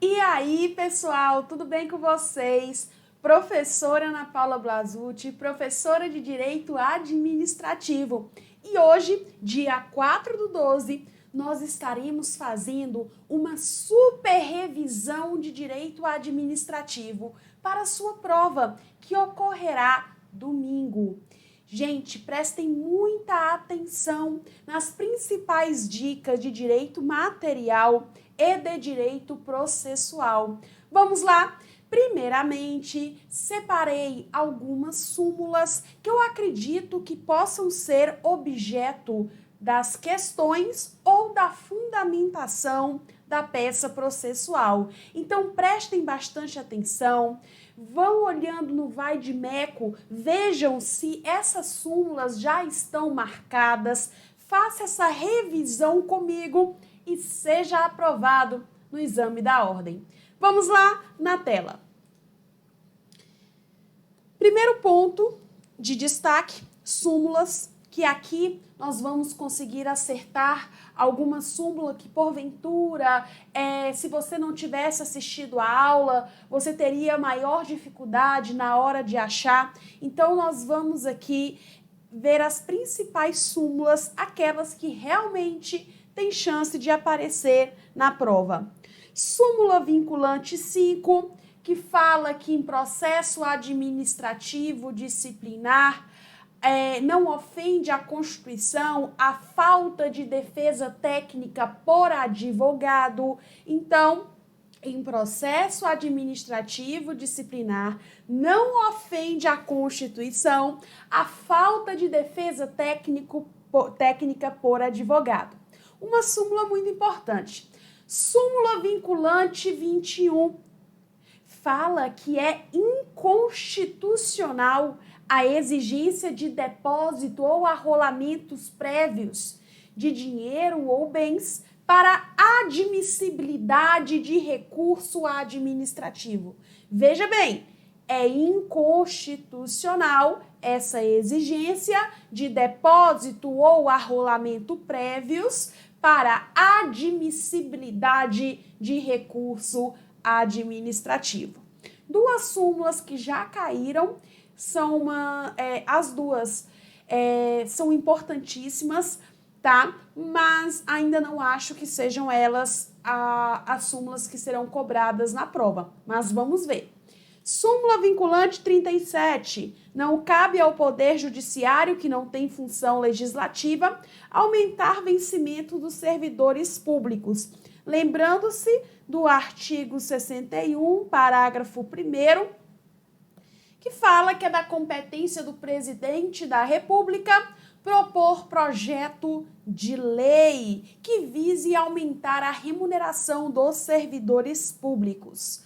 E aí, pessoal, tudo bem com vocês? Professora Ana Paula Blasucci, professora de Direito Administrativo. E hoje, dia 4/12, nós estaremos fazendo uma super revisão de Direito Administrativo para a sua prova, que ocorrerá domingo. Gente, prestem muita atenção nas principais dicas de direito material e de direito processual. Vamos lá? Primeiramente, separei algumas súmulas que eu acredito que possam ser objeto das questões ou da fundamentação da peça processual. Então, prestem bastante atenção, vão olhando no vai de meco, vejam se essas súmulas já estão marcadas, faça essa revisão comigo e seja aprovado no exame da ordem. Vamos lá na tela. Primeiro ponto de destaque, súmulas, que aqui nós vamos conseguir acertar alguma súmula que, porventura, se você não tivesse assistido a aula, você teria maior dificuldade na hora de achar. Então, nós vamos aqui ver as principais súmulas, aquelas que realmente têm chance de aparecer na prova. Súmula vinculante 5, que fala que em processo administrativo disciplinar não ofende a Constituição a falta de defesa técnica por advogado. Então, em processo administrativo disciplinar, não ofende a Constituição a falta de defesa técnica por advogado. Uma súmula muito importante. Súmula vinculante 21 fala que é inconstitucional a exigência de depósito ou arrolamentos prévios de dinheiro ou bens para admissibilidade de recurso administrativo. Veja bem, é inconstitucional essa exigência de depósito ou arrolamento prévios para admissibilidade de recurso administrativo. Duas súmulas que já caíram as duas são importantíssimas, tá? Mas ainda não acho que sejam elas as súmulas que serão cobradas na prova. Mas vamos ver. Súmula vinculante 37. Não cabe ao Poder Judiciário, que não tem função legislativa, aumentar vencimento dos servidores públicos. Lembrando-se do artigo 61, parágrafo 1º, que fala que é da competência do presidente da República propor projeto de lei que vise aumentar a remuneração dos servidores públicos.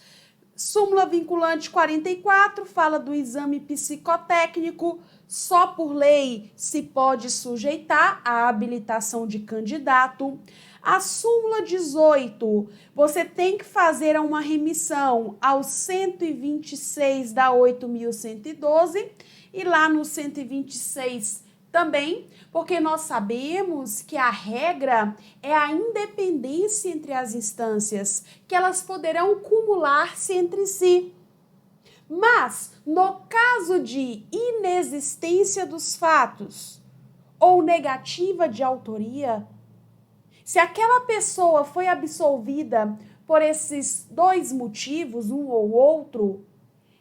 Súmula vinculante 44 fala do exame psicotécnico. Só por lei se pode sujeitar à habilitação de candidato. A súmula 18, você tem que fazer uma remissão ao 126 da 8.112 e lá no 126 também, porque nós sabemos que a regra é a independência entre as instâncias, que elas poderão cumular-se entre si. Mas, no caso de inexistência dos fatos ou negativa de autoria, se aquela pessoa foi absolvida por esses dois motivos, um ou outro,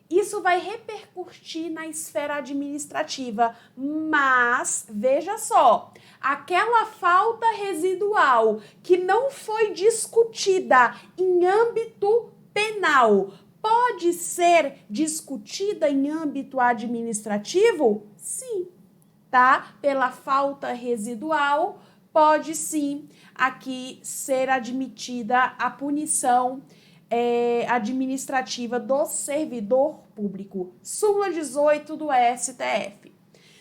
isso vai repercutir na esfera administrativa. Mas, veja só, aquela falta residual que não foi discutida em âmbito penal pode ser discutida em âmbito administrativo? Sim, tá? Pela falta residual, pode sim aqui ser admitida a punição administrativa do servidor público. Súmula 18 do STF.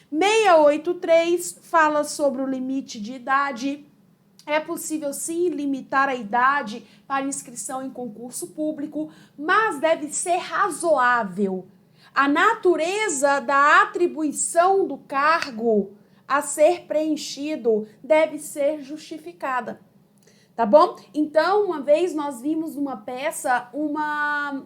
683 fala sobre o limite de idade. É possível sim limitar a idade para inscrição em concurso público, mas deve ser razoável. A natureza da atribuição do cargo a ser preenchido deve ser justificada. tá bom? Então, uma vez nós vimos numa peça uma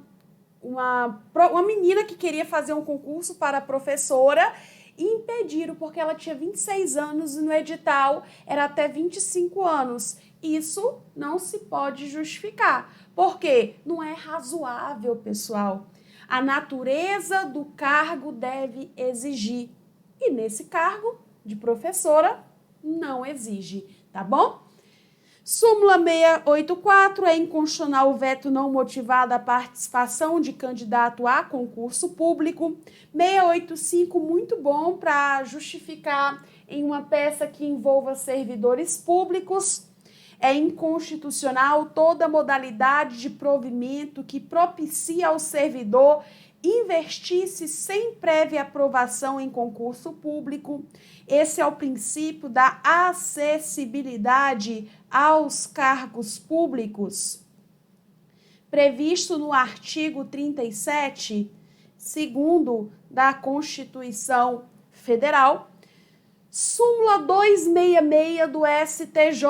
menina que queria fazer um concurso para professora e impediram porque ela tinha 26 anos e no edital era até 25 anos. Isso não se pode justificar, porque não é razoável, pessoal. A natureza do cargo deve exigir, e nesse cargo de professora não exige, tá bom? Súmula 684, é inconstitucional o veto não motivado à participação de candidato a concurso público. 685, muito bom para justificar em uma peça que envolva servidores públicos. É inconstitucional toda modalidade de provimento que propicia ao servidor investir-se sem prévia aprovação em concurso público. Esse é o princípio da acessibilidade aos cargos públicos, previsto no artigo 37, segundo da Constituição Federal. Súmula 266 do STJ.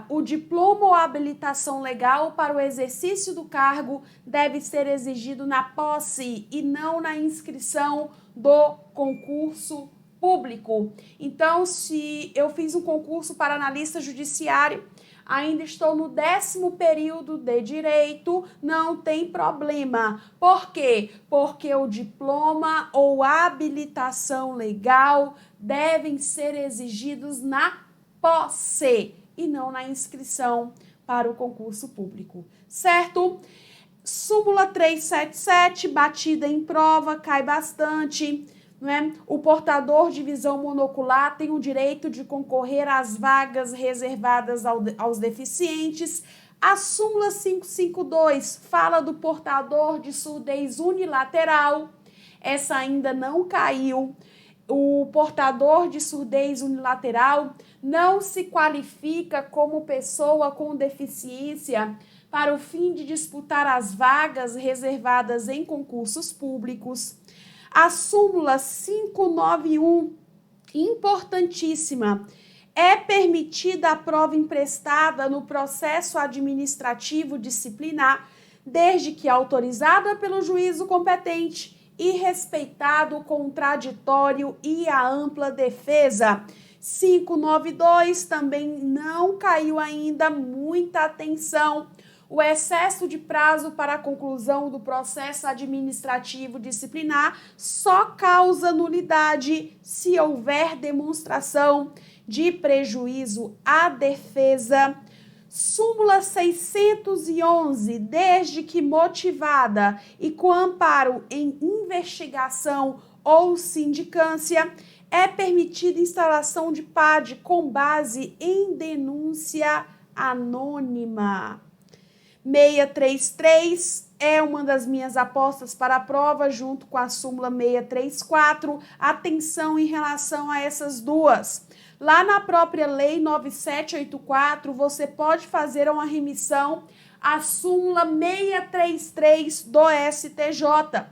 O diploma ou habilitação legal para o exercício do cargo deve ser exigido na posse e não na inscrição do concurso público. Então, se eu fiz um concurso para analista judiciário, ainda estou no 10º período de direito, não tem problema. Por quê? Porque o diploma ou habilitação legal devem ser exigidos na posse e não na inscrição para o concurso público, certo? Súmula 377, batida em prova, cai bastante. O portador de visão monocular tem o direito de concorrer às vagas reservadas aos deficientes. A súmula 552 fala do portador de surdez unilateral. Essa ainda não caiu. O portador de surdez unilateral não se qualifica como pessoa com deficiência para o fim de disputar as vagas reservadas em concursos públicos. A súmula 591, importantíssima, é permitida a prova emprestada no processo administrativo disciplinar, desde que autorizada pelo juízo competente e respeitado o contraditório e a ampla defesa. 592 também não caiu ainda, muita atenção. O excesso de prazo para a conclusão do processo administrativo disciplinar só causa nulidade se houver demonstração de prejuízo à defesa. Súmula 611, desde que motivada e com amparo em investigação ou sindicância, é permitida instalação de PAD com base em denúncia anônima. 633 é uma das minhas apostas para a prova, junto com a súmula 634. Atenção em relação a essas duas. Lá na própria lei 9784, você pode fazer uma remissão à súmula 633 do STJ,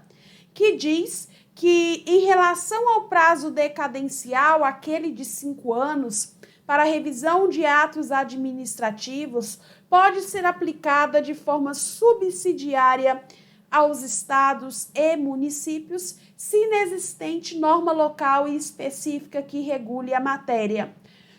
que diz que, em relação ao prazo decadencial, aquele de 5 anos, para revisão de atos administrativos, pode ser aplicada de forma subsidiária aos estados e municípios, se inexistente norma local e específica que regule a matéria.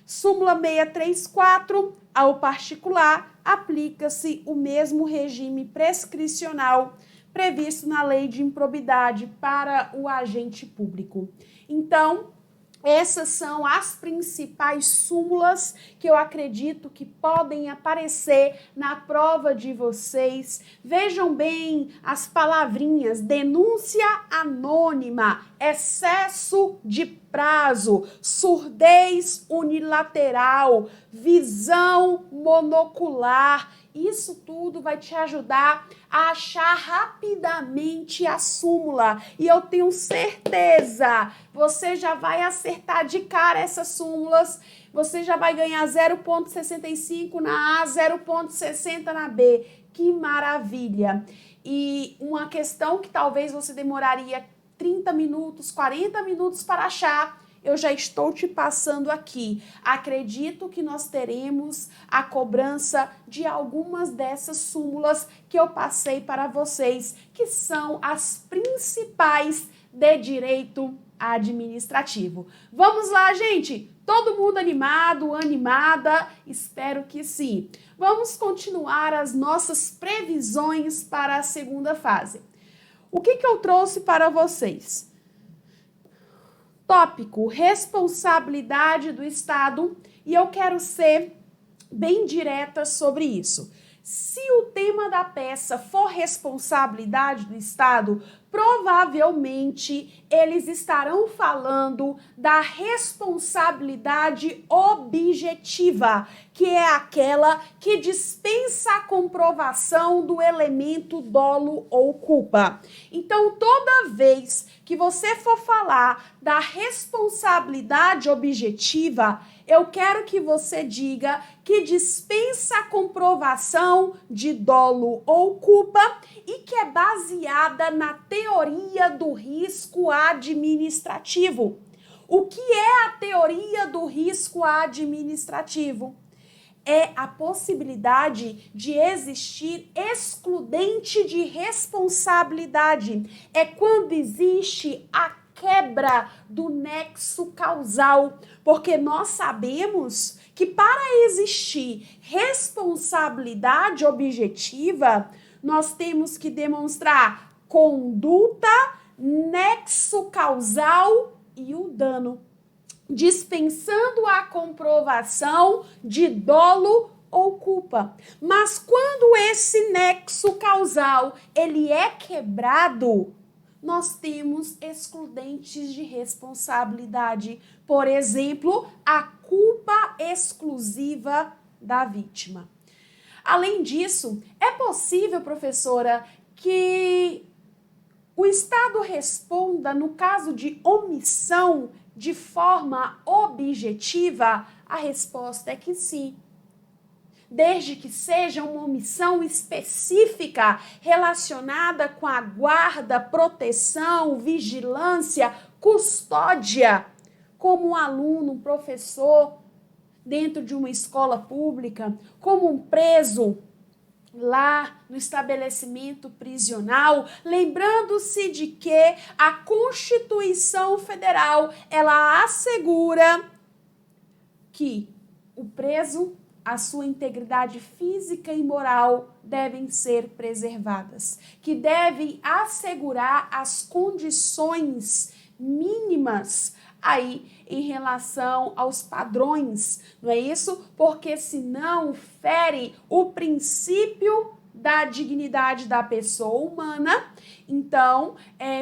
Súmula 634, ao particular, aplica-se o mesmo regime prescricional previsto na lei de improbidade para o agente público. Então, essas são as principais súmulas que eu acredito que podem aparecer na prova de vocês. Vejam bem as palavrinhas: denúncia anônima, excesso de prazo, surdez unilateral, visão monocular. Isso tudo vai te ajudar a achar rapidamente a súmula. E eu tenho certeza, você já vai acertar de cara essas súmulas. Você já vai ganhar 0,65 na A, 0,60 na B. Que maravilha! E uma questão que talvez você demoraria 30 minutos, 40 minutos para achar, eu já estou te passando aqui. Acredito que nós teremos a cobrança de algumas dessas súmulas que eu passei para vocês, que são as principais de direito administrativo. Vamos lá, gente? Todo mundo animado, animada? Espero que sim. Vamos continuar as nossas previsões para a segunda fase. O que eu trouxe para vocês? Tópico: responsabilidade do Estado, e eu quero ser bem direta sobre isso. Se o tema da peça for responsabilidade do Estado, provavelmente eles estarão falando da responsabilidade objetiva, que é aquela que dispensa a comprovação do elemento dolo ou culpa. Então, toda vez que você for falar da responsabilidade objetiva, eu quero que você diga que dispensa a comprovação de dolo ou culpa e que é baseada na teoria do risco administrativo. O que é a teoria do risco administrativo? É a possibilidade de existir excludente de responsabilidade. É quando existe a quebra do nexo causal, porque nós sabemos que para existir responsabilidade objetiva, nós temos que demonstrar conduta, nexo causal e o dano, dispensando a comprovação de dolo ou culpa. Mas quando esse nexo causal ele é quebrado, nós temos excludentes de responsabilidade. Por exemplo, a culpa exclusiva da vítima. Além disso, é possível, professora, que o Estado responda no caso de omissão de forma objetiva? A resposta é que sim. Desde que seja uma omissão específica relacionada com a guarda, proteção, vigilância, custódia, como um aluno, um professor dentro de uma escola pública, como um preso lá no estabelecimento prisional, lembrando-se de que a Constituição Federal, ela assegura que o preso, a sua integridade física e moral devem ser preservadas, que devem assegurar as condições mínimas aí em relação aos padrões, não é isso? Porque senão fere o princípio da dignidade da pessoa humana. Então,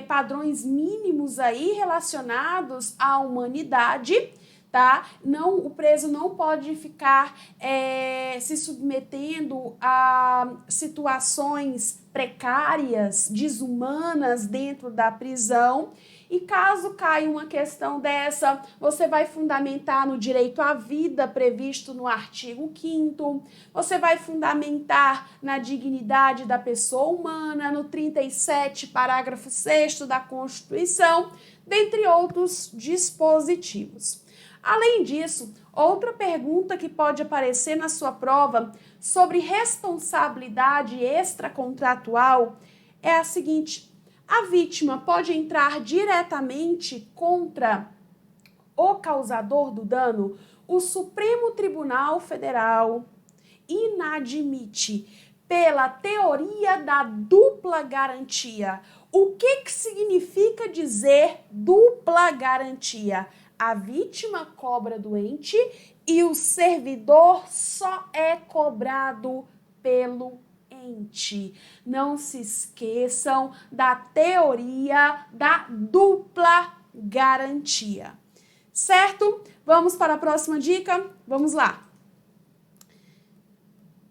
padrões mínimos aí relacionados à humanidade, tá? Não, o preso não pode ficar se submetendo a situações precárias, desumanas dentro da prisão. E caso caia uma questão dessa, você vai fundamentar no direito à vida previsto no artigo 5º, você vai fundamentar na dignidade da pessoa humana, no 37, parágrafo 6º da Constituição, dentre outros dispositivos. Além disso, outra pergunta que pode aparecer na sua prova sobre responsabilidade extracontratual é a seguinte: a vítima pode entrar diretamente contra o causador do dano? O Supremo Tribunal Federal inadmite pela teoria da dupla garantia. O que significa dizer dupla garantia? A vítima cobra do ente e o servidor só é cobrado pelo ente. Não se esqueçam da teoria da dupla garantia. Certo? Vamos para a próxima dica? Vamos lá.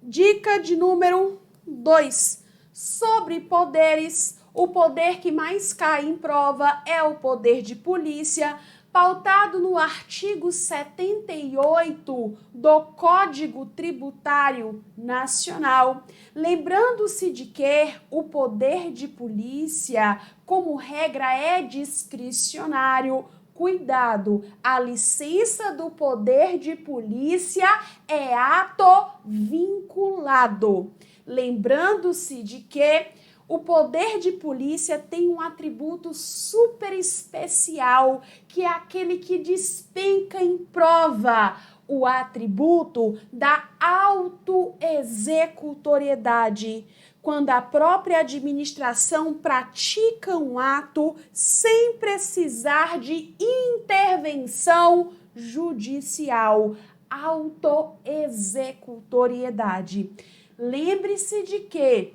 Dica de número 2. Sobre poderes. O poder que mais cai em prova é o poder de polícia, pautado no artigo 78 do Código Tributário Nacional. Lembrando-se de que o poder de polícia, como regra, é discricionário, Cuidado, a licença do poder de polícia é ato vinculado. Lembrando-se de que o poder de polícia tem um atributo super especial, que é aquele que despenca em prova, o atributo da autoexecutoriedade, quando a própria administração pratica um ato sem precisar de intervenção judicial. Autoexecutoriedade. Lembre-se de que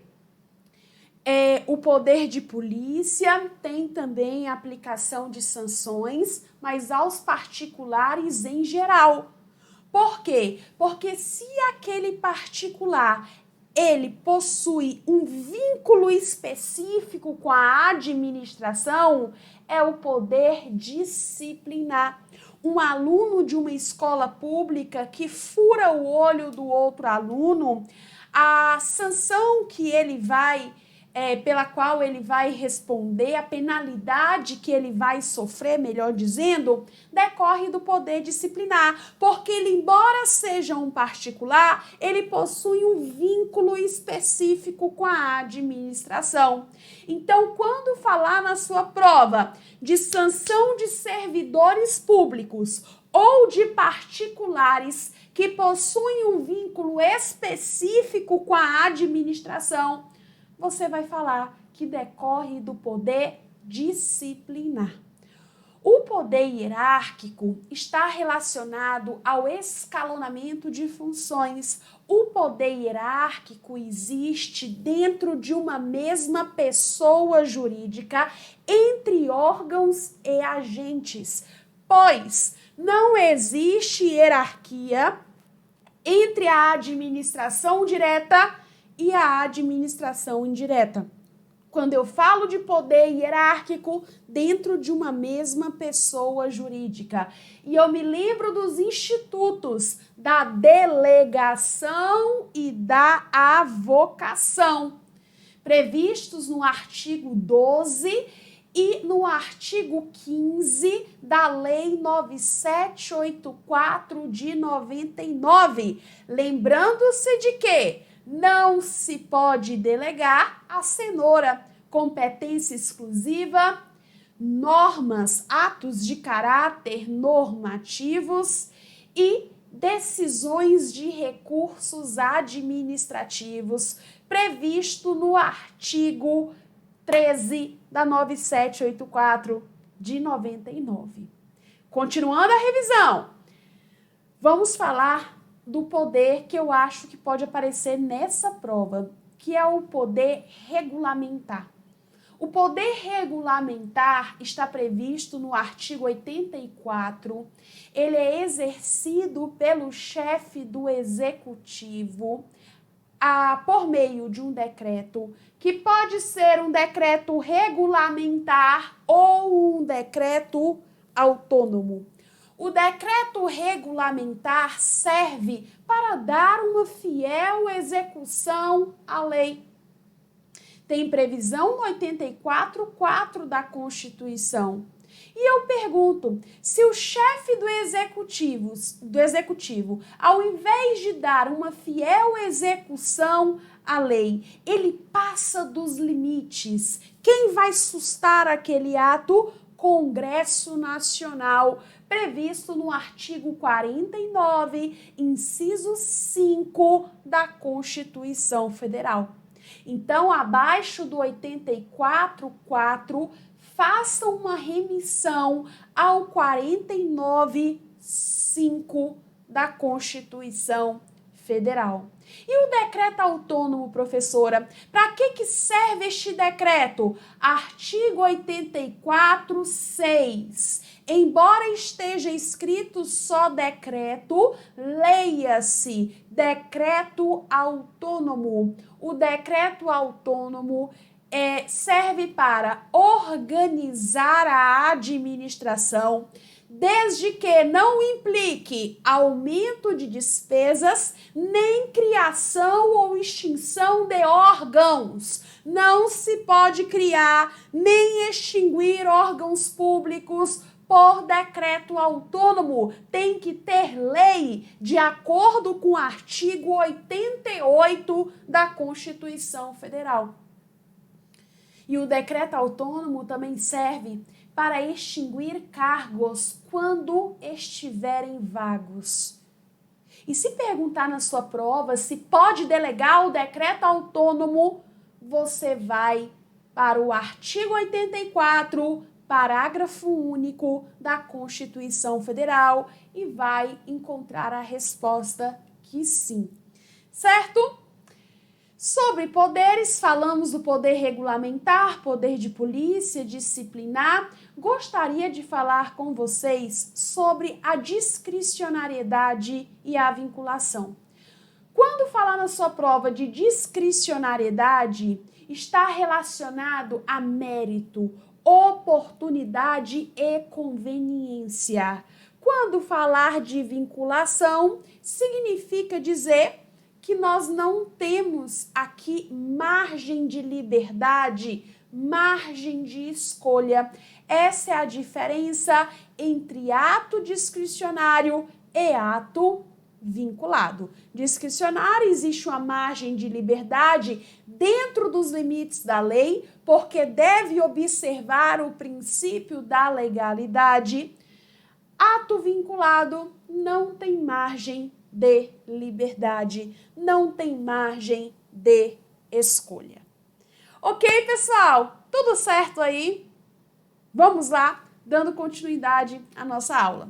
o poder de polícia tem também aplicação de sanções, mas aos particulares em geral. Por quê? Porque se aquele particular ele possui um vínculo específico com a administração, é o poder disciplinar. Um aluno de uma escola pública que fura o olho do outro aluno, a sanção que ele vai pela qual ele vai responder, a penalidade que ele vai sofrer, melhor dizendo, decorre do poder disciplinar, porque ele, embora seja um particular, ele possui um vínculo específico com a administração. Então, quando falar na sua prova de sanção de servidores públicos ou de particulares que possuem um vínculo específico com a administração, você vai falar que decorre do poder disciplinar. O poder hierárquico está relacionado ao escalonamento de funções. O poder hierárquico existe dentro de uma mesma pessoa jurídica, entre órgãos e agentes, pois não existe hierarquia entre a administração direta e a administração indireta. Quando eu falo de poder hierárquico dentro de uma mesma pessoa jurídica. E eu me lembro dos institutos da delegação e da avocação, previstos no artigo 12 e no artigo 15 da Lei 9784 de 99. Lembrando-se de que não se pode delegar a cenoura, competência exclusiva, normas, atos de caráter normativos e decisões de recursos administrativos, previsto no artigo 13 da 9784 de 99. Continuando a revisão, vamos falar do poder que eu acho que pode aparecer nessa prova, que é o poder regulamentar. O poder regulamentar está previsto no artigo 84. Ele é exercido pelo chefe do executivo por meio de um decreto, que pode ser um decreto regulamentar ou um decreto autônomo. O decreto regulamentar serve para dar uma fiel execução à lei. Tem previsão no 84.4 da Constituição. E eu pergunto, se o chefe do executivo, ao invés de dar uma fiel execução à lei, ele passa dos limites, quem vai sustar aquele ato? Congresso Nacional, previsto no artigo 49, inciso 5 da Constituição Federal. Então, abaixo do 84.4, faça uma remissão ao 49.5 da Constituição Federal. E o decreto autônomo, professora? Para que serve este decreto? Artigo 84.6. Embora esteja escrito só decreto, leia-se decreto autônomo. O decreto autônomo serve para organizar a administração, desde que não implique aumento de despesas, nem criação ou extinção de órgãos. Não se pode criar nem extinguir órgãos públicos por decreto autônomo, tem que ter lei de acordo com o artigo 88 da Constituição Federal. E o decreto autônomo também serve para extinguir cargos quando estiverem vagos. E se perguntar na sua prova se pode delegar o decreto autônomo, você vai para o artigo 84, parágrafo único da Constituição Federal e vai encontrar a resposta que sim. Certo? Sobre poderes, falamos do poder regulamentar, poder de polícia, disciplinar. Gostaria de falar com vocês sobre a discricionariedade e a vinculação. Quando falar na sua prova de discricionariedade, está relacionado a mérito, oportunidade e conveniência. Quando falar de vinculação, significa dizer que nós não temos aqui margem de liberdade, margem de escolha. Essa é a diferença entre ato discricionário e ato vinculado. Discricionário, existe uma margem de liberdade dentro dos limites da lei, porque deve observar o princípio da legalidade. Ato vinculado não tem margem de liberdade, não tem margem de escolha. Ok, pessoal? Tudo certo aí? Vamos lá, dando continuidade à nossa aula.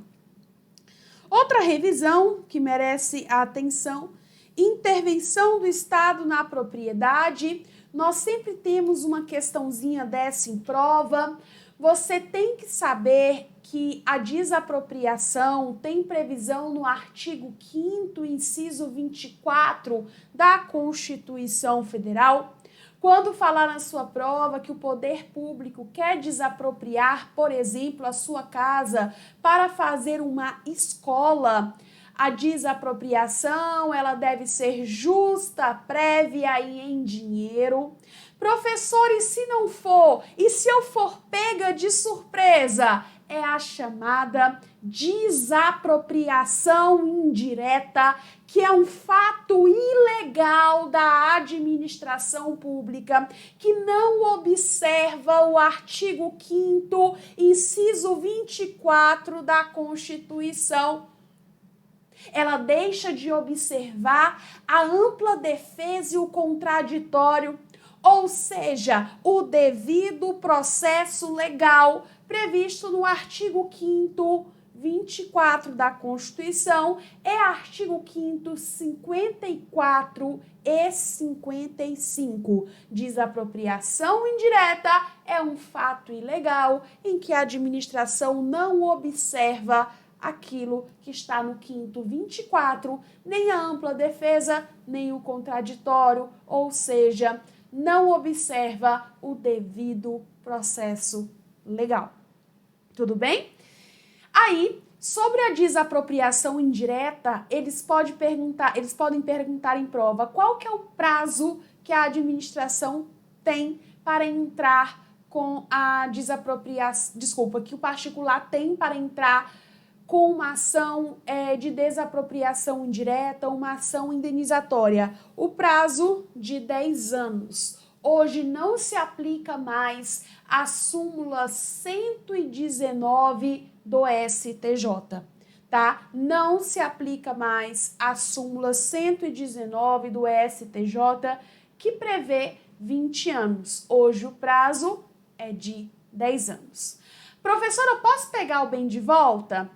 Outra revisão que merece a atenção, intervenção do Estado na propriedade. Nós sempre temos uma questãozinha dessa em prova. Você tem que saber que a desapropriação tem previsão no artigo 5º, inciso 24 da Constituição Federal. Quando falar na sua prova que o poder público quer desapropriar, por exemplo, a sua casa para fazer uma escola, a desapropriação ela deve ser justa, prévia e em dinheiro. Professor, e se não for? E se eu for pega de surpresa? É a chamada desapropriação indireta, que é um fato ilegal da administração pública, que não observa o artigo 5º, inciso 24 da Constituição. Ela deixa de observar a ampla defesa e o contraditório, ou seja, o devido processo legal previsto no artigo 5º, 24 da Constituição, é artigo 5º, 54 e 55. Desapropriação indireta é um fato ilegal em que a administração não observa aquilo que está no 5º, 24, nem a ampla defesa, nem o contraditório, ou seja, não observa o devido processo legal. Tudo bem? Aí, sobre a desapropriação indireta, eles podem perguntar em prova qual que é o prazo que a administração tem para entrar com a desapropriação, que o particular tem para entrar com uma ação de desapropriação indireta, uma ação indenizatória. O prazo de 10 anos. Hoje não se aplica mais a súmula 119 do STJ, tá? Não se aplica mais a súmula 119 do STJ, que prevê 20 anos. Hoje o prazo é de 10 anos. Professora, posso pegar o bem de volta?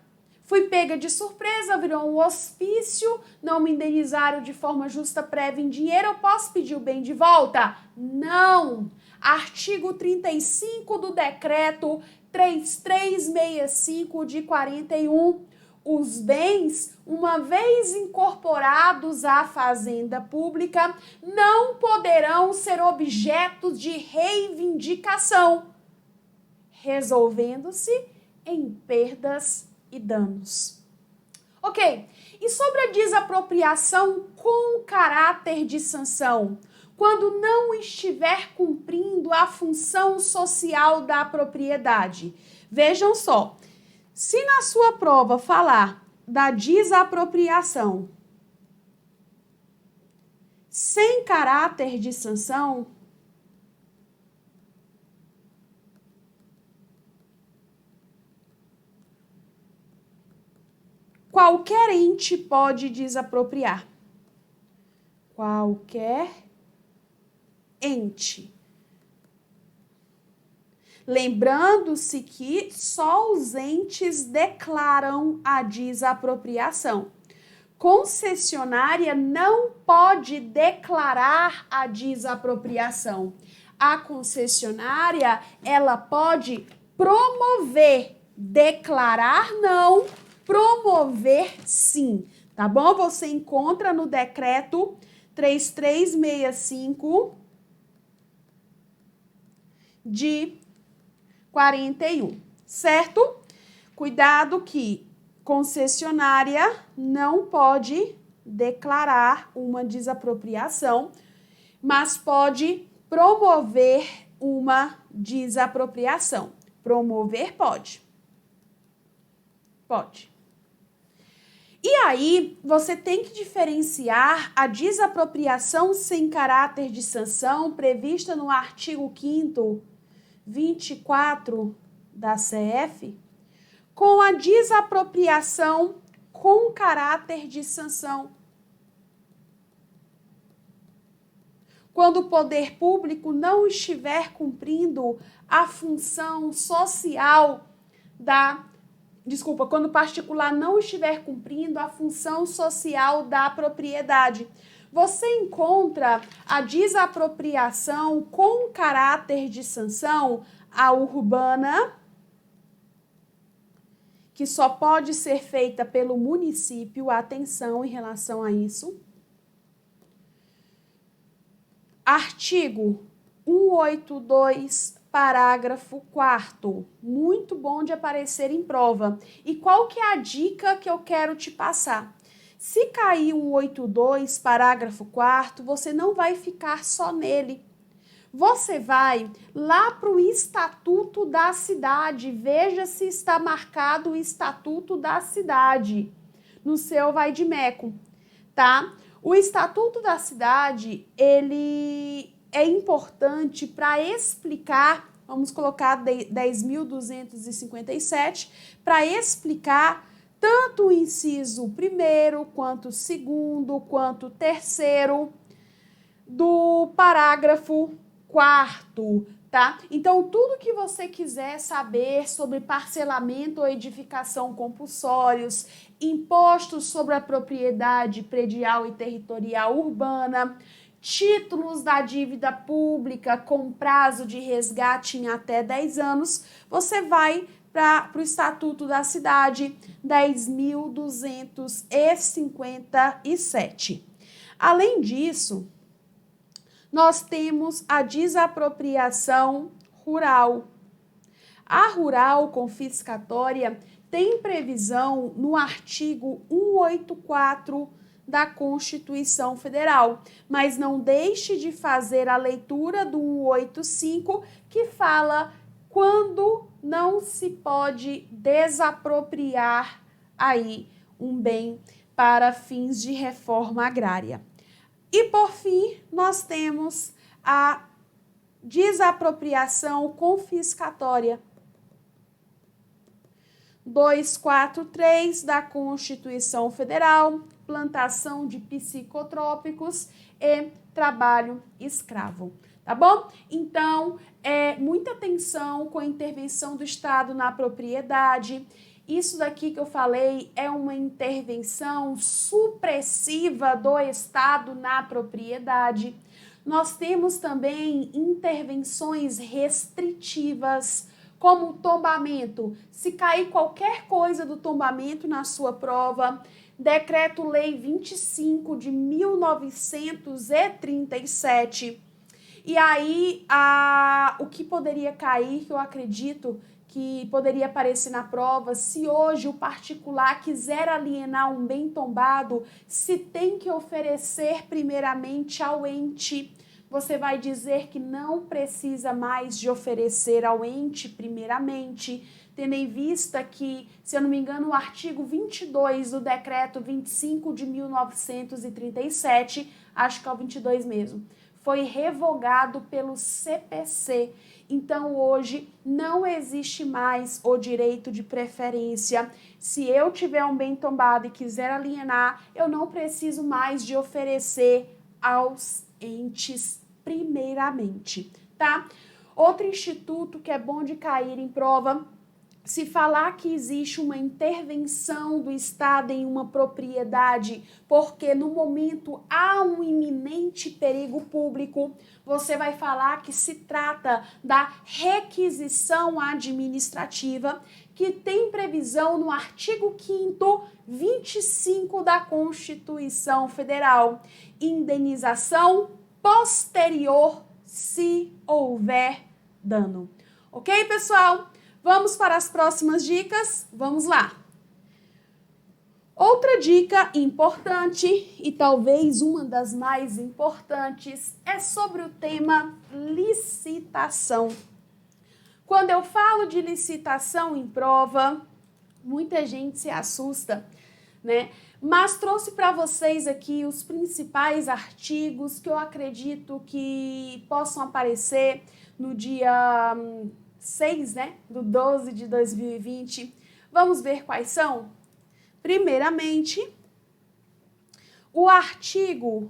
Fui pega de surpresa, virou um hospício, não me indenizaram de forma justa, prévia em dinheiro, eu posso pedir o bem de volta? Não! Artigo 35 do decreto 3365 de 41. Os bens, uma vez incorporados à fazenda pública, não poderão ser objetos de reivindicação, resolvendo-se em perdas e danos. Ok, e sobre a desapropriação com caráter de sanção? Quando não estiver cumprindo a função social da propriedade. Vejam só, Se na sua prova falar da desapropriação sem caráter de sanção, qualquer ente pode desapropriar. Qualquer ente. Lembrando-se que só os entes declaram a desapropriação. Concessionária não pode declarar a desapropriação. A concessionária, ela pode promover, declarar não, promover sim, tá bom? Você encontra no decreto 3365 de 41, certo? Cuidado que concessionária não pode declarar uma desapropriação, mas pode promover uma desapropriação. Promover pode. Pode. E aí, você tem que diferenciar a desapropriação sem caráter de sanção prevista no artigo 5º, 24 da CF, com a desapropriação com caráter de sanção. Quando o poder público não estiver cumprindo a função social quando o particular não estiver cumprindo a função social da propriedade. Você encontra a desapropriação com caráter de sanção, a urbana, que só pode ser feita pelo município, atenção em relação a isso. Artigo 182, parágrafo 4º, muito bom de aparecer em prova. E qual que é a dica que eu quero te passar? Se cair 182, parágrafo 4º, você não vai ficar só nele. Você vai lá para o Estatuto da Cidade, veja se está marcado o Estatuto da Cidade no seu vai-de-meco, tá? O Estatuto da Cidade, ele é importante para explicar, vamos colocar 10.257, para explicar tanto o inciso 1º, quanto o 2º, quanto o 3º do parágrafo 4º, tá? Então, tudo que você quiser saber sobre parcelamento ou edificação compulsórios, impostos sobre a propriedade predial e territorial urbana, títulos da dívida pública com prazo de resgate em até 10 anos, você vai para o Estatuto da Cidade 10.257. Além disso, nós temos a desapropriação rural. A rural confiscatória tem previsão no artigo 184 da Constituição Federal, mas não deixe de fazer a leitura do 185, que fala quando não se pode desapropriar aí um bem para fins de reforma agrária. E, por fim, nós temos a desapropriação confiscatória. 243 da Constituição Federal, plantação de psicotrópicos e trabalho escravo. Tá bom? Então, muita atenção com a intervenção do Estado na propriedade. Isso daqui que eu falei é uma intervenção supressiva do Estado na propriedade. Nós temos também intervenções restritivas, como o tombamento. Se cair qualquer coisa do tombamento na sua prova, Decreto-Lei 25 de 1937. E aí, o que poderia cair, que eu acredito que poderia aparecer na prova, se hoje o particular quiser alienar um bem tombado, se tem que oferecer primeiramente ao ente. Você vai dizer que não precisa mais de oferecer ao ente primeiramente, tendo em vista que, se eu não me engano, o artigo 22 do decreto 25 de 1937, acho que é o 22 mesmo, foi revogado pelo CPC. Então, hoje, não existe mais o direito de preferência. Se eu tiver um bem tombado e quiser alienar, eu não preciso mais de oferecer aos entes primeiramente, tá? Outro instituto que é bom de cair em prova, se falar que existe uma intervenção do Estado em uma propriedade, porque no momento há um iminente perigo público, você vai falar que se trata da requisição administrativa, que tem previsão no artigo 5º, 25 da Constituição Federal. Indenização posterior se houver dano. Ok, pessoal? Vamos para as próximas dicas? Vamos lá! Outra dica importante, e talvez uma das mais importantes, é sobre o tema licitação. Quando eu falo de licitação em prova, muita gente se assusta, né? Mas trouxe para vocês aqui os principais artigos que eu acredito que possam aparecer no dia 6, né, do 12 de 2020. Vamos ver quais são? Primeiramente, o artigo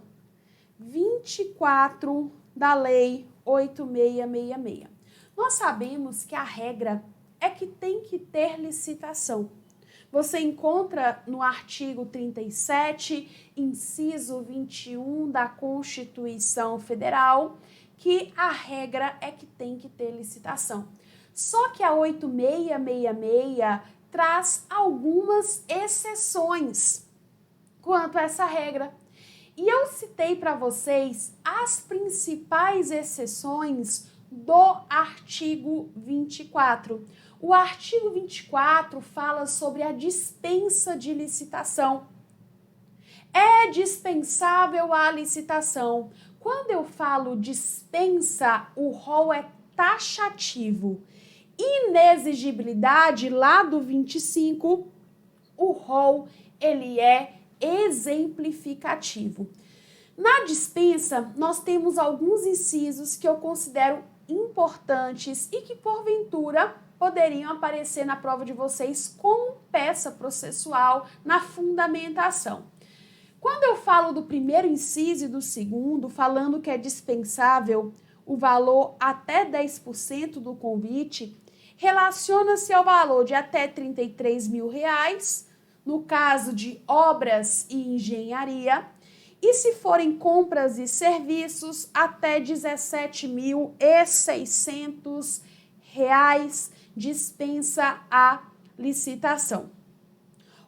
24 da Lei 8666. Nós sabemos que a regra é que tem que ter licitação. Você encontra no artigo 37, inciso 21 da Constituição Federal, que a regra é que tem que ter licitação. Só que a 8666 traz algumas exceções quanto a essa regra. E eu citei para vocês as principais exceções do artigo 24. O artigo 24 fala sobre a dispensa de licitação. É dispensável a licitação. Quando eu falo dispensa, o rol é taxativo. Inexigibilidade, lá do 25, o rol ele é exemplificativo. Na dispensa, nós temos alguns incisos que eu considero importantes e que, porventura, poderiam aparecer na prova de vocês como peça processual na fundamentação. Quando eu falo do primeiro inciso e do segundo, falando que é dispensável o valor até 10% do convite, relaciona-se ao valor de até R$33 mil, no caso de obras e engenharia, e se forem compras e serviços, até R$17.600 dispensa a licitação.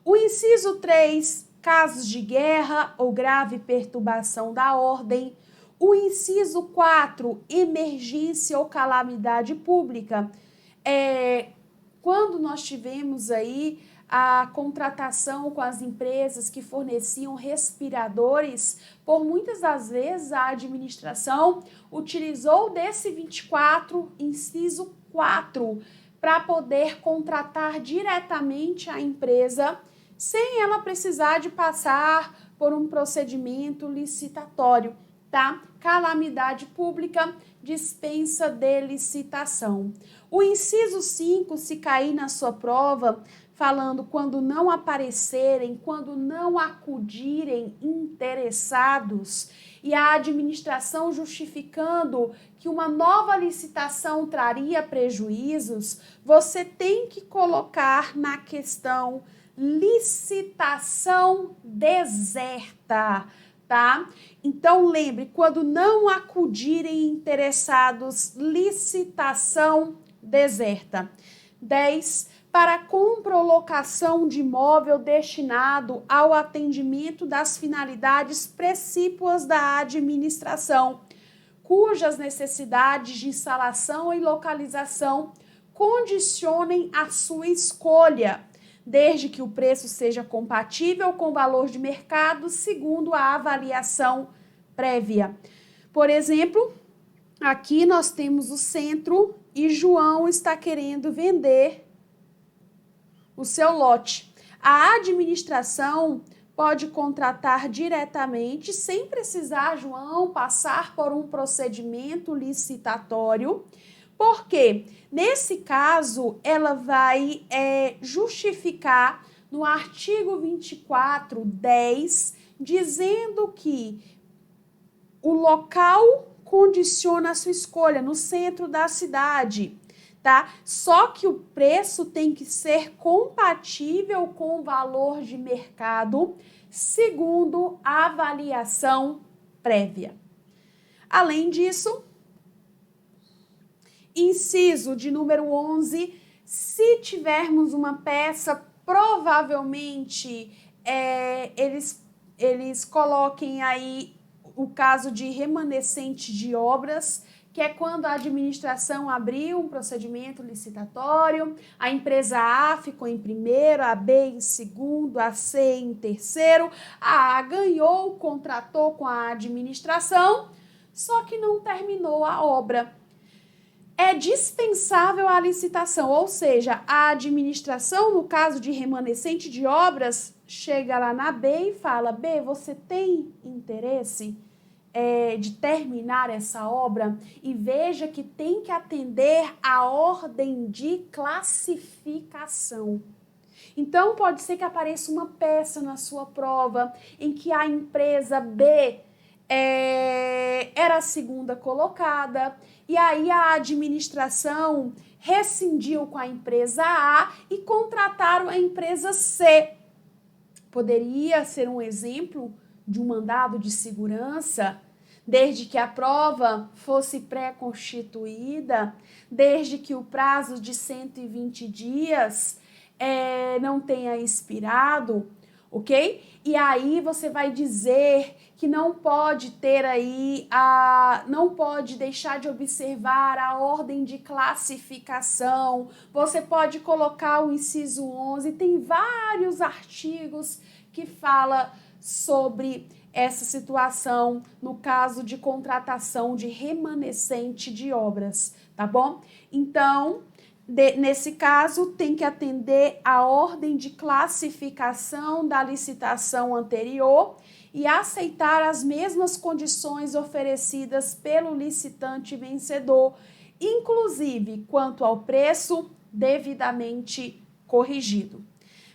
O inciso 3, casos de guerra ou grave perturbação da ordem. O inciso 4, emergência ou calamidade pública. Quando nós tivemos aí a contratação com as empresas que forneciam respiradores, por muitas das vezes a administração utilizou desse 24, inciso 4, para poder contratar diretamente a empresa, sem ela precisar de passar por um procedimento licitatório, tá? Calamidade pública, dispensa de licitação. O inciso 5, se cair na sua prova, falando quando não aparecerem, quando não acudirem interessados, e a administração justificando que uma nova licitação traria prejuízos, você tem que colocar na questão licitação deserta, tá? Então, lembre, quando não acudirem interessados, licitação deserta. 10. Para compra ou locação de imóvel destinado ao atendimento das finalidades precípuas da administração, cujas necessidades de instalação e localização condicionem a sua escolha, desde que o preço seja compatível com o valor de mercado, segundo a avaliação prévia. Por exemplo, aqui nós temos o centro e João está querendo vender o seu lote. A administração pode contratar diretamente, sem precisar, João, passar por um procedimento licitatório. Por quê? Nesse caso, ela vai justificar no artigo 24.10, dizendo que o local condiciona a sua escolha, no centro da cidade, tá? Só que o preço tem que ser compatível com o valor de mercado, segundo a avaliação prévia. Além disso, inciso de número 11, se tivermos uma peça, provavelmente eles coloquem aí o caso de remanescente de obras, que é quando a administração abriu um procedimento licitatório, a empresa A ficou em primeiro, a B em segundo, a C em terceiro, a A ganhou, contratou com a administração, só que não terminou a obra. É dispensável a licitação, ou seja, a administração, no caso de remanescente de obras, chega lá na B e fala: B, você tem interesse de terminar essa obra? E veja que tem que atender a ordem de classificação. Então, pode ser que apareça uma peça na sua prova em que a empresa B era a segunda colocada, e aí a administração rescindiu com a empresa A e contrataram a empresa C. Poderia ser um exemplo de um mandado de segurança, desde que a prova fosse pré-constituída, desde que o prazo de 120 dias não tenha expirado, ok? E aí você vai dizer que não pode ter aí, não pode deixar de observar a ordem de classificação. Você pode colocar o inciso 11, tem vários artigos que fala sobre essa situação no caso de contratação de remanescente de obras, tá bom? Então, nesse caso, tem que atender a ordem de classificação da licitação anterior e aceitar as mesmas condições oferecidas pelo licitante vencedor, inclusive quanto ao preço devidamente corrigido.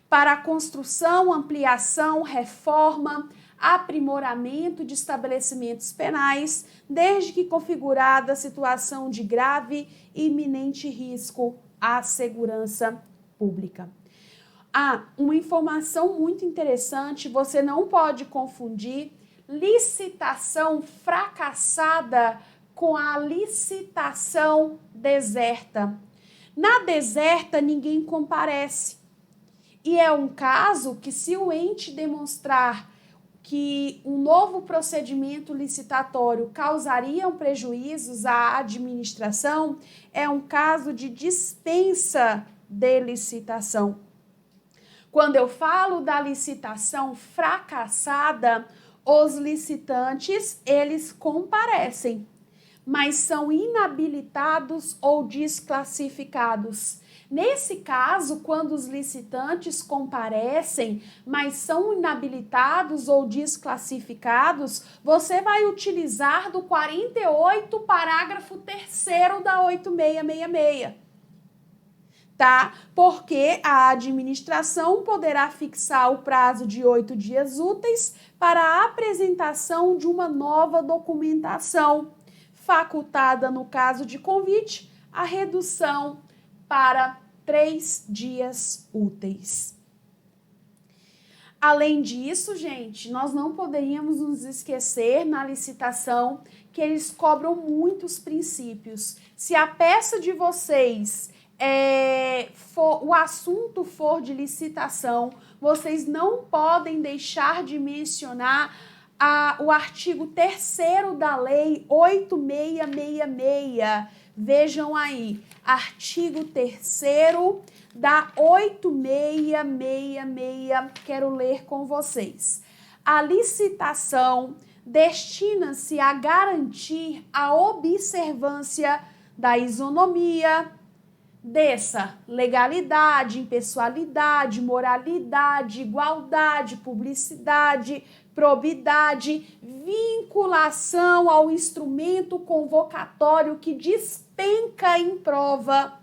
Para a construção, ampliação, reforma, aprimoramento de estabelecimentos penais, desde que configurada a situação de grave e iminente risco à segurança pública. Uma informação muito interessante, você não pode confundir licitação fracassada com a licitação deserta. Na deserta, ninguém comparece. E é um caso que, se o ente demonstrar que um novo procedimento licitatório causaria prejuízos à administração, é um caso de dispensa de licitação. Quando eu falo da licitação fracassada, os licitantes, eles comparecem, mas são inabilitados ou desclassificados. Nesse caso, quando os licitantes comparecem, mas são inabilitados ou desclassificados, você vai utilizar do 48, parágrafo 3º da 8666. Tá? Porque a administração poderá fixar o prazo de 8 dias úteis para a apresentação de uma nova documentação, facultada, no caso de convite, a redução para 3 dias úteis. Além disso, gente, nós não poderíamos nos esquecer na licitação que eles cobram muitos princípios. Se a peça de vocês o assunto for de licitação, vocês não podem deixar de mencionar o artigo 3º da lei 8666. Vejam aí, artigo 3º da 8666, quero ler com vocês. A licitação destina-se a garantir a observância da isonomia, Desça legalidade, impessoalidade, moralidade, igualdade, publicidade, probidade, vinculação ao instrumento convocatório que despenca em prova.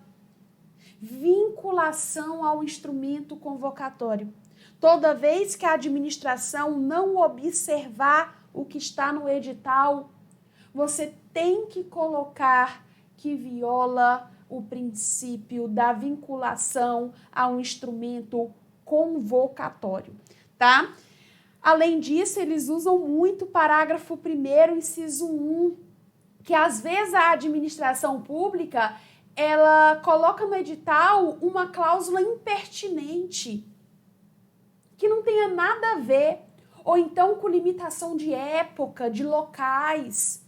Vinculação ao instrumento convocatório. Toda vez que a administração não observar o que está no edital, você tem que colocar que viola o princípio da vinculação a um instrumento convocatório, tá? Além disso, eles usam muito o parágrafo 1º, inciso 1, que às vezes a administração pública, ela coloca no edital uma cláusula impertinente, que não tenha nada a ver, ou então com limitação de época, de locais,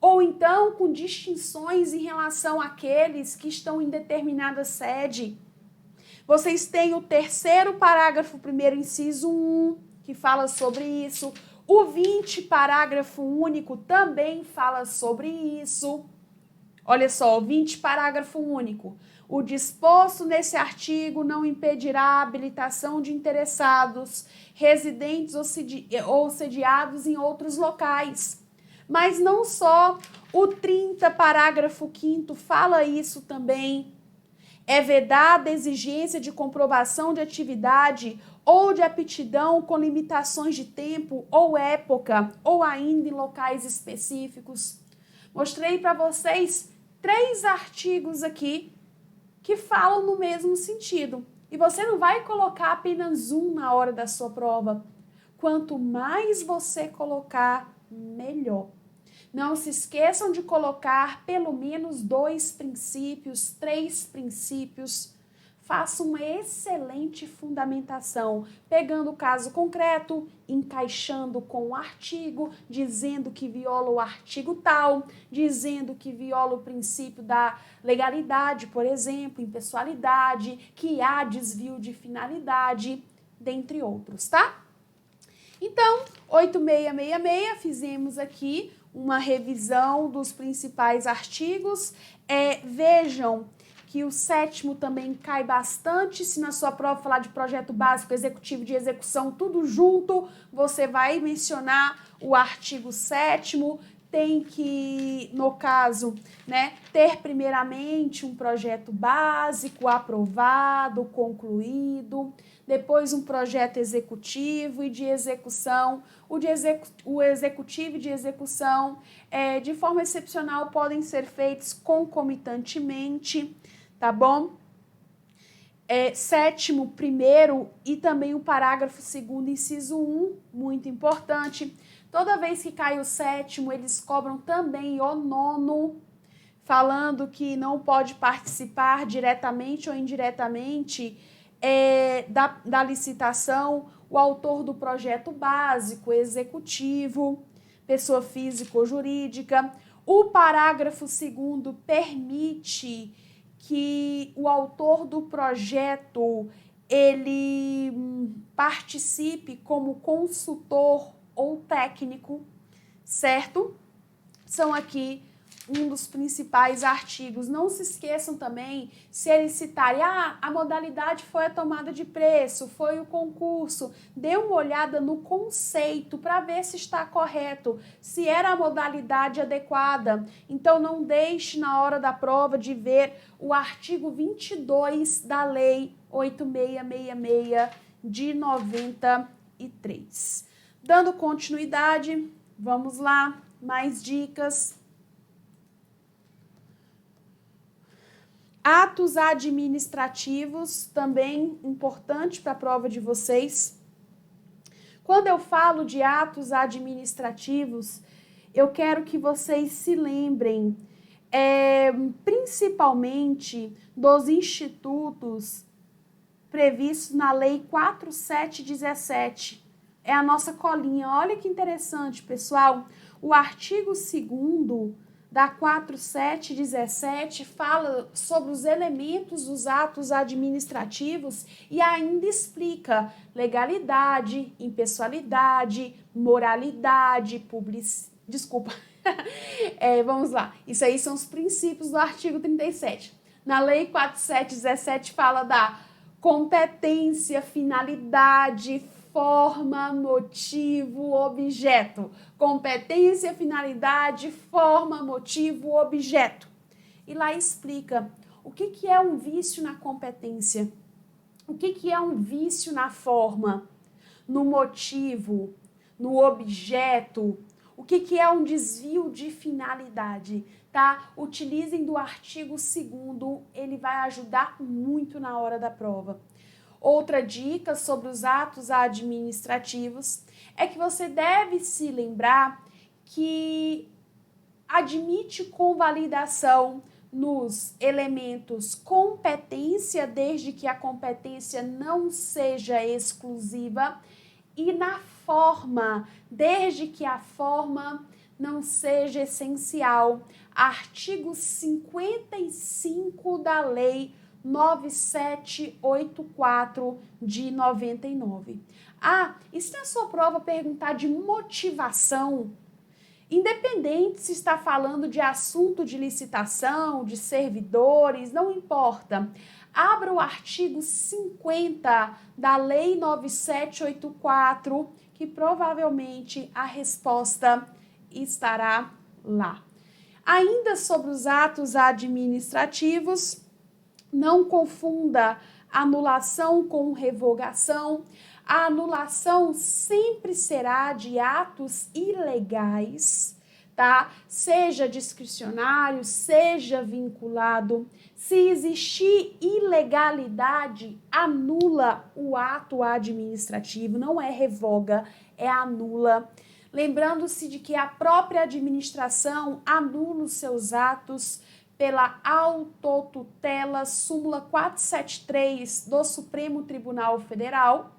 ou então com distinções em relação àqueles que estão em determinada sede. Vocês têm o 3º parágrafo 1º, inciso 1, que fala sobre isso. O 20, parágrafo único, também fala sobre isso. Olha só, o 20, parágrafo único. O disposto nesse artigo não impedirá a habilitação de interessados, residentes ou sediados em outros locais. Mas não só, o 30, parágrafo 5º, fala isso também. É vedada a exigência de comprovação de atividade ou de aptidão com limitações de tempo ou época, ou ainda em locais específicos. Mostrei para vocês 3 artigos aqui que falam no mesmo sentido. E você não vai colocar apenas um na hora da sua prova. Quanto mais você colocar, melhor. Não se esqueçam de colocar pelo menos 2 princípios, 3 princípios. Faça uma excelente fundamentação, pegando o caso concreto, encaixando com o artigo, dizendo que viola o artigo tal, dizendo que viola o princípio da legalidade, por exemplo, impessoalidade, que há desvio de finalidade, dentre outros, tá? Então, 8666, fizemos aqui uma revisão dos principais artigos. Vejam que o 7º também cai bastante. Se na sua prova falar de projeto básico, executivo de execução, tudo junto, você vai mencionar o artigo 7º. Tem que, no caso, ter primeiramente um projeto básico aprovado, concluído, depois um projeto executivo e de execução. O executivo e de execução, de forma excepcional, podem ser feitos concomitantemente, tá bom? 7º, 1º e também o parágrafo 2º, inciso 1, muito importante. Toda vez que cai o 7º, eles cobram também o 9º, falando que não pode participar diretamente ou indiretamente da licitação o autor do projeto básico, executivo, pessoa física ou jurídica. O parágrafo 2º permite que o autor do projeto ele participe como consultor ou técnico, certo? São aqui um dos principais artigos. Não se esqueçam também, se eles citarem, a modalidade foi a tomada de preço, foi o concurso, dê uma olhada no conceito para ver se está correto, se era a modalidade adequada. Então, não deixe na hora da prova de ver o artigo 22 da Lei 8666 de 93. Dando continuidade, vamos lá, mais dicas. Atos administrativos, também importante para a prova de vocês. Quando eu falo de atos administrativos, eu quero que vocês se lembrem, principalmente dos institutos previstos na Lei 4717. É a nossa colinha. Olha que interessante, pessoal. O artigo 2º da 4717 fala sobre os elementos dos atos administrativos e ainda explica legalidade, impessoalidade, moralidade, vamos lá. Isso aí são os princípios do artigo 37. Na Lei 4.717 fala da competência, finalidade, forma, motivo, objeto. Competência, finalidade, forma, motivo, objeto. E lá explica o que é um vício na competência, o que é um vício na forma, no motivo, no objeto, o que é um desvio de finalidade, tá? Utilizem do artigo 2º, ele vai ajudar muito na hora da prova. Outra dica sobre os atos administrativos é que você deve se lembrar que admite convalidação nos elementos competência, desde que a competência não seja exclusiva, e na forma, desde que a forma não seja essencial. Artigo 55 da Lei 9784 de 99. E se na sua prova perguntar de motivação, independente se está falando de assunto de licitação, de servidores, não importa. Abra o artigo 50 da Lei 9784, que provavelmente a resposta estará lá. Ainda sobre os atos administrativos, não confunda anulação com revogação. A anulação sempre será de atos ilegais, tá? Seja discricionário, seja vinculado. Se existir ilegalidade, anula o ato administrativo, não é revoga, é anula. Lembrando-se de que a própria administração anula os seus atos pela autotutela, súmula 473 do Supremo Tribunal Federal.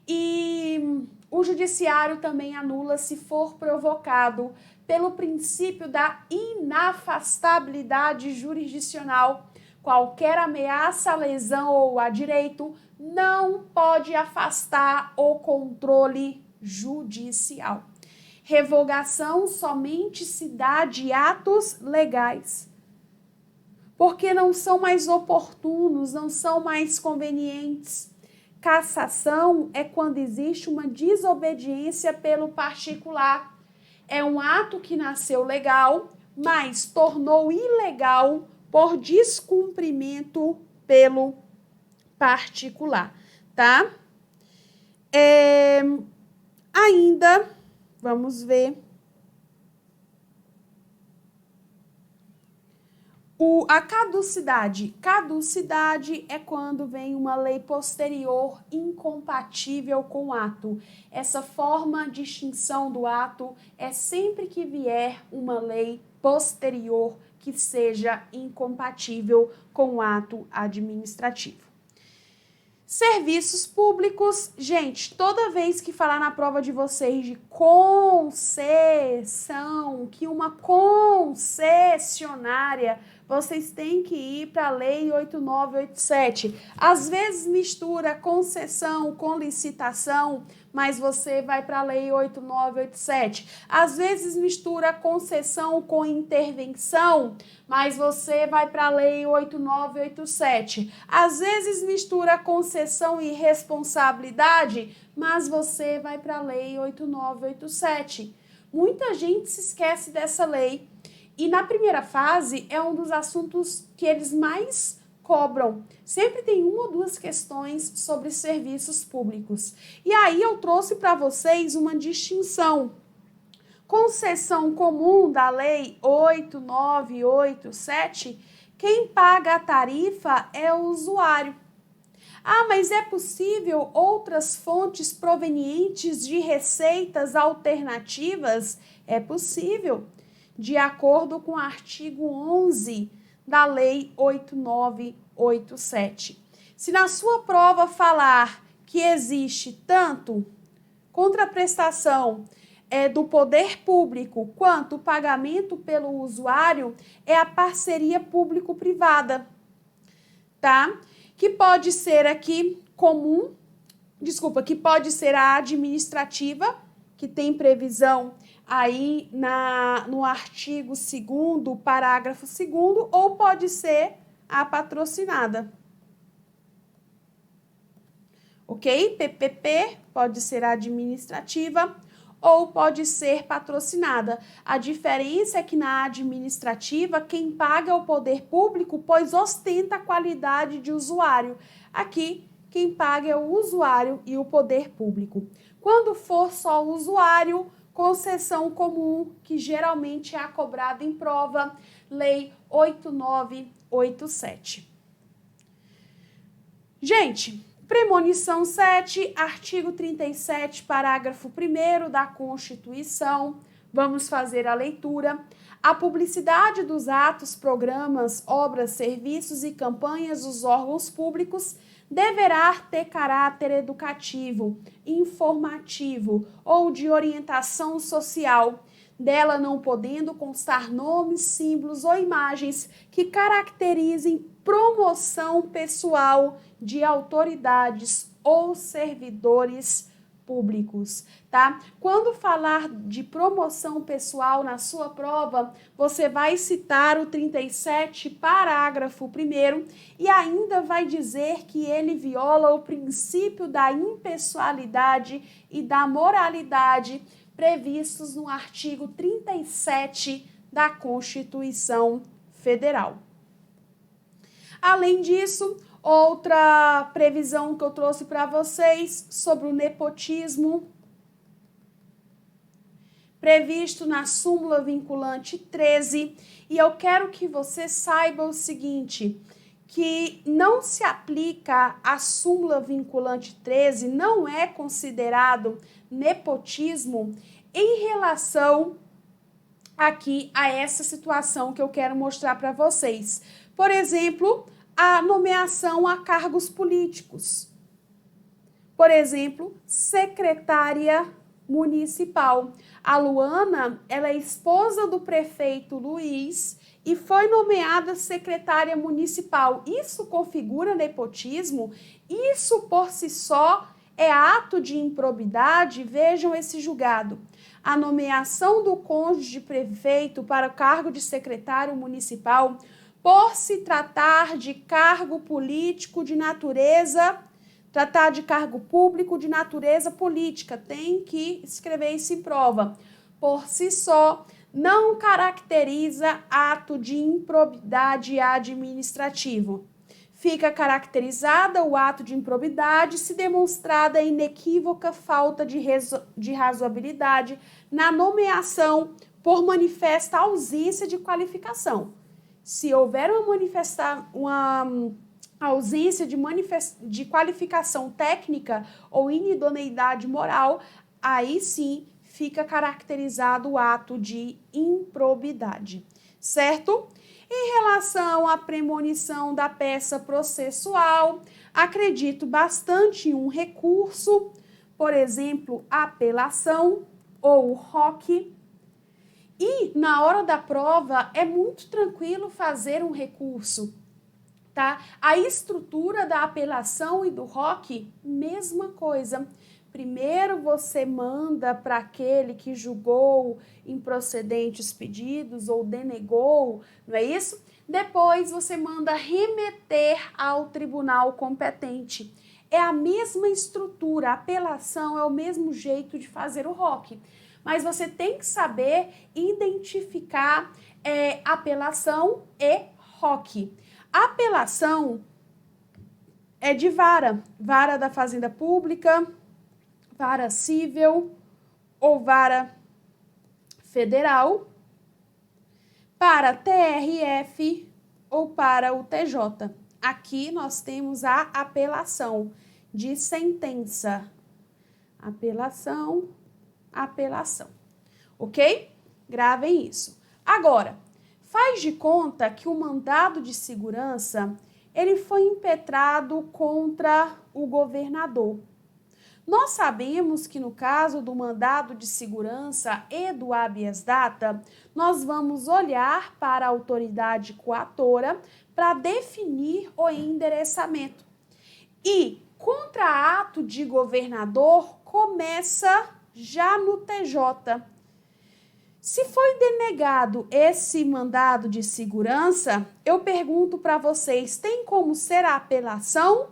E o judiciário também anula se for provocado pelo princípio da inafastabilidade jurisdicional. Qualquer ameaça, lesão ou a direito não pode afastar o controle judicial. Revogação somente se dá de atos legais, porque não são mais oportunos, não são mais convenientes. Cassação é quando existe uma desobediência pelo particular. É um ato que nasceu legal, mas tornou ilegal por descumprimento pelo particular, tá? Ainda, vamos ver. A caducidade. Caducidade é quando vem uma lei posterior incompatível com o ato. Essa forma de extinção do ato é sempre que vier uma lei posterior que seja incompatível com o ato administrativo. Serviços públicos, gente, toda vez que falar na prova de vocês de concessão, que uma concessionária, vocês têm que ir para a Lei 8987. Às vezes mistura concessão com licitação, mas você vai para a Lei 8987. Às vezes mistura concessão com intervenção, mas você vai para a Lei 8987. Às vezes mistura concessão e responsabilidade, mas você vai para a Lei 8987. Muita gente se esquece dessa lei. E na primeira fase é um dos assuntos que eles mais cobram. Sempre tem uma ou duas questões sobre serviços públicos. E aí eu trouxe para vocês uma distinção. Concessão comum da Lei 8987, quem paga a tarifa é o usuário. Mas é possível outras fontes provenientes de receitas alternativas? É possível, de acordo com o artigo 11 da Lei 8987. Se na sua prova falar que existe tanto contraprestação do poder público quanto o pagamento pelo usuário, é a parceria público-privada, tá? Que pode ser aqui comum, que pode ser a administrativa, que tem previsão aí no artigo 2º, parágrafo 2º, ou pode ser a patrocinada. Ok? PPP pode ser administrativa ou pode ser patrocinada. A diferença é que na administrativa, quem paga é o poder público, pois ostenta a qualidade de usuário. Aqui, quem paga é o usuário e o poder público. Quando for só o usuário, concessão comum, que geralmente é a cobrada em prova, Lei 8987. Gente, premonição 7, artigo 37, parágrafo 1º da Constituição. Vamos fazer a leitura. A publicidade dos atos, programas, obras, serviços e campanhas dos órgãos públicos deverá ter caráter educativo, informativo ou de orientação social, dela não podendo constar nomes, símbolos ou imagens que caracterizem promoção pessoal de autoridades ou servidores públicos, tá? Quando falar de promoção pessoal na sua prova, você vai citar o 37, parágrafo 1º, e ainda vai dizer que ele viola o princípio da impessoalidade e da moralidade previstos no artigo 37 da Constituição Federal. Além disso, outra previsão que eu trouxe para vocês sobre o nepotismo, previsto na súmula vinculante 13, e eu quero que você saiba o seguinte, que não se aplica a súmula vinculante 13, não é considerado nepotismo em relação aqui a essa situação que eu quero mostrar para vocês. Por exemplo, a nomeação a cargos políticos. Por exemplo, secretária municipal. A Luana, ela é esposa do prefeito Luiz e foi nomeada secretária municipal. Isso configura nepotismo? Isso por si só é ato de improbidade? Vejam esse julgado. A nomeação do cônjuge de prefeito para o cargo de secretário municipal, por se tratar de cargo político de natureza, tratar de cargo público de natureza política, tem que escrever isso em prova. Por si só, não caracteriza ato de improbidade administrativo. Fica caracterizada o ato de improbidade se demonstrada a inequívoca falta de razoabilidade na nomeação por manifesta ausência de qualificação. Se houver uma ausência de qualificação técnica ou inidoneidade moral, aí sim fica caracterizado o ato de improbidade, certo? Em relação à premonição da peça processual, acredito bastante em um recurso, por exemplo, apelação ou ROC. E na hora da prova é muito tranquilo fazer um recurso, tá? A estrutura da apelação e do ROC, mesma coisa. Primeiro você manda para aquele que julgou improcedentes pedidos ou denegou, não é isso? Depois você manda remeter ao tribunal competente. É a mesma estrutura, a apelação é o mesmo jeito de fazer o ROC. Mas você tem que saber identificar apelação e ROC. Apelação é de vara da Fazenda Pública, vara civil ou vara federal, para TRF ou para o TJ. Aqui nós temos a apelação de sentença. Apelação. Ok? Gravem isso. Agora, faz de conta que o mandado de segurança, ele foi impetrado contra o governador. Nós sabemos que no caso do mandado de segurança e do habeas data, nós vamos olhar para a autoridade coatora para definir o endereçamento. E contra ato de governador começa já no TJ. Se foi denegado esse mandado de segurança, eu pergunto para vocês, tem como ser a apelação?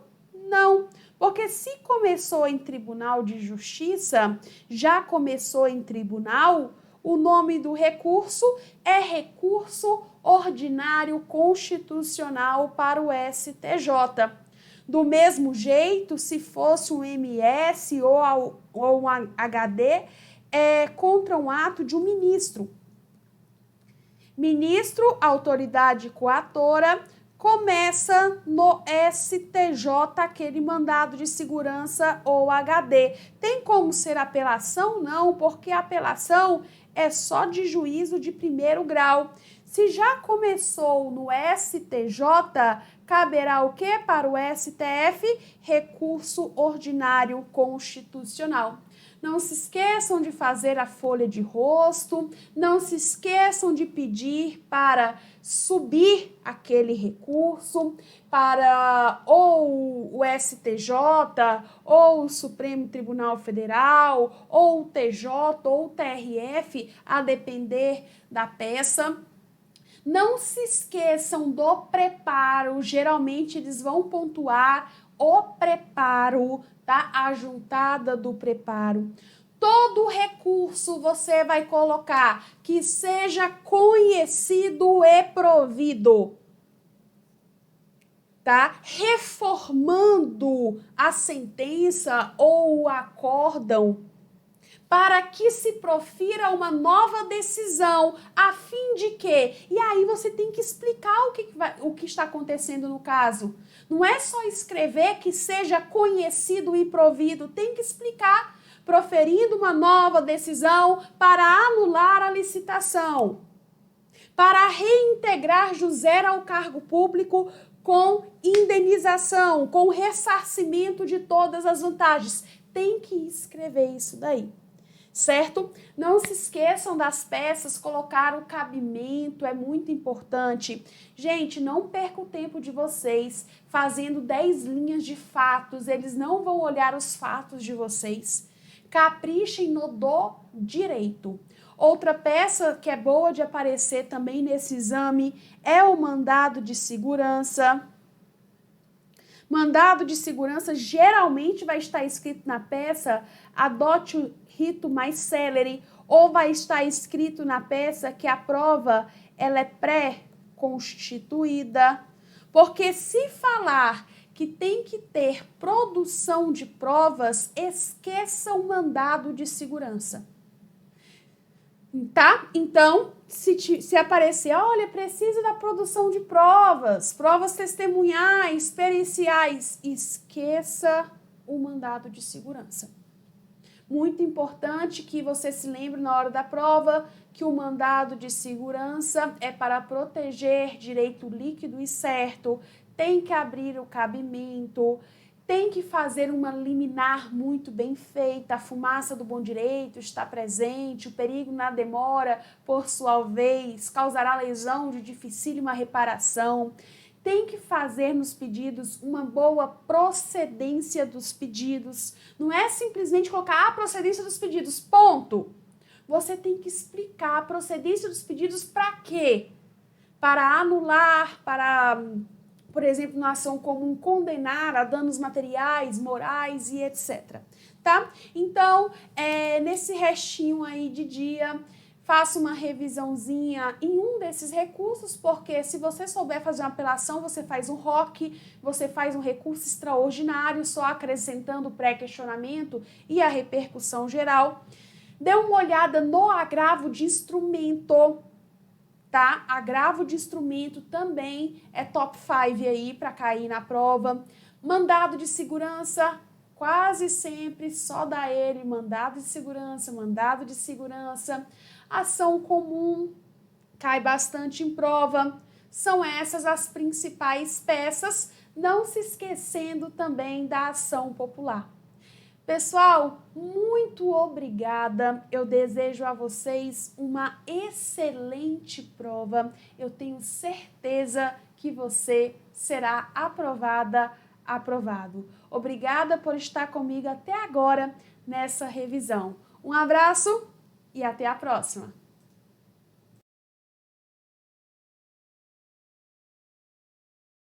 Não, porque se começou em Tribunal de Justiça, já começou em tribunal, o nome do recurso é Recurso Ordinário Constitucional para o STJ. Do mesmo jeito, se fosse um MS ou um HD, contra um ato de um ministro. Ministro, autoridade coatora, começa no STJ aquele mandado de segurança ou HD. Tem como ser apelação? Não, porque a apelação é só de juízo de primeiro grau. Se já começou no STJ, caberá o que para o STF? Recurso ordinário constitucional. Não se esqueçam de fazer a folha de rosto, não se esqueçam de pedir para subir aquele recurso para ou o STJ, ou o Supremo Tribunal Federal, ou o TJ, ou o TRF, a depender da peça. Não se esqueçam do preparo, geralmente eles vão pontuar o preparo, tá? A juntada do preparo. Todo recurso você vai colocar que seja conhecido e provido, tá? Reformando a sentença ou o acórdão para que se profira uma nova decisão, a fim de que... E aí você tem que explicar o que está acontecendo no caso. Não é só escrever que seja conhecido e provido, tem que explicar, proferindo uma nova decisão para anular a licitação, para reintegrar José ao cargo público com indenização, com ressarcimento de todas as vantagens. Tem que escrever isso daí. Certo? Não se esqueçam das peças, colocar o cabimento, é muito importante. Gente, não perca o tempo de vocês fazendo 10 linhas de fatos, eles não vão olhar os fatos de vocês. Caprichem no do direito. Outra peça que é boa de aparecer também nesse exame é o mandado de segurança. Mandado de segurança geralmente vai estar escrito na peça: adote o rito mais célere, ou vai estar escrito na peça que a prova ela é pré-constituída. Porque se falar que tem que ter produção de provas, esqueça o mandado de segurança. Tá? Então, se aparecer, olha, precisa da produção de provas, provas testemunhais, periciais, esqueça o mandado de segurança. Muito importante que você se lembre na hora da prova que o mandado de segurança é para proteger direito líquido e certo, tem que abrir o cabimento, tem que fazer uma liminar muito bem feita, a fumaça do bom direito está presente, o perigo na demora, por sua vez, causará lesão de dificílima reparação. Tem que fazer nos pedidos uma boa procedência dos pedidos. Não é simplesmente colocar a procedência dos pedidos, ponto. Você tem que explicar a procedência dos pedidos para quê? Para anular, para... por exemplo, na ação comum, condenar a danos materiais, morais e etc. Tá? Então, nesse restinho aí de dia, faça uma revisãozinha em um desses recursos, porque se você souber fazer uma apelação, você faz um ROC, você faz um recurso extraordinário, só acrescentando o pré-questionamento e a repercussão geral. Dê uma olhada no agravo de instrumento, tá? Agravo de instrumento também é top 5 aí para cair na prova. Mandado de segurança, quase sempre só dá ele, mandado de segurança, mandado de segurança. Ação comum, cai bastante em prova. São essas as principais peças, não se esquecendo também da ação popular. Pessoal, muito obrigada. Eu desejo a vocês uma excelente prova. Eu tenho certeza que você será aprovado. Obrigada por estar comigo até agora nessa revisão. Um abraço e até a próxima.